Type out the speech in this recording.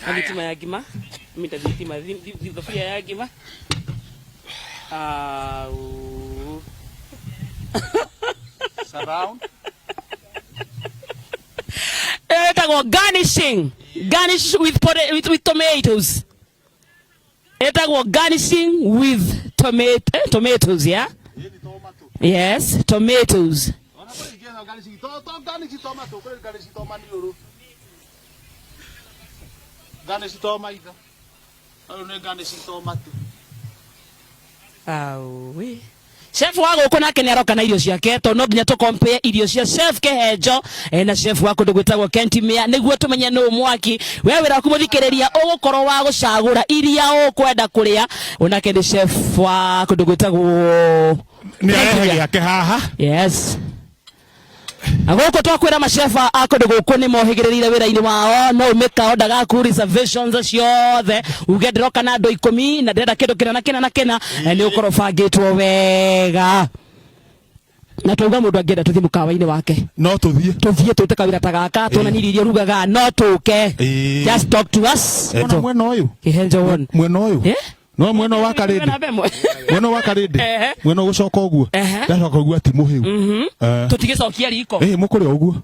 Alitima ya gima, mita ditima dhofia ya gima. Surround. Garnishing with tomatoes. Garnishing with tomatoes, yeah? Yes, tomatoes. Oui. Chef wako uko nake nyaroka na irio ciake to no nginya to compare irio cia Chef Kihenjo na chef wako ndugwitagwo Kentmere niguo tumenye no mwaki we wira kumuthikiriria ugukorwo wa gucagura iria ukwenda kuria unake ni chef wako ndugwitagwo ni arehe yake haha. Yes. Agoko twakwira mashefa akondo guku ni mohigirire wira-ini wao no umeka odaga ku reservations ciothe ugenderoka na ndo 10 na ndenda kindu kina ni ukoro bangitwo wega na tuuga mundu angenda tuthie mukawa-ini wake no tuthie tute kawira tagaka tuna niririe rugaga no tuke just talk to us ona mwena uyu Kihenjo won mwena uyu no mwena wa karindi mwena wa karindi mwena gucoka uguo ndacoka uguo ati muhiu tutigicokia riko mukuri uguo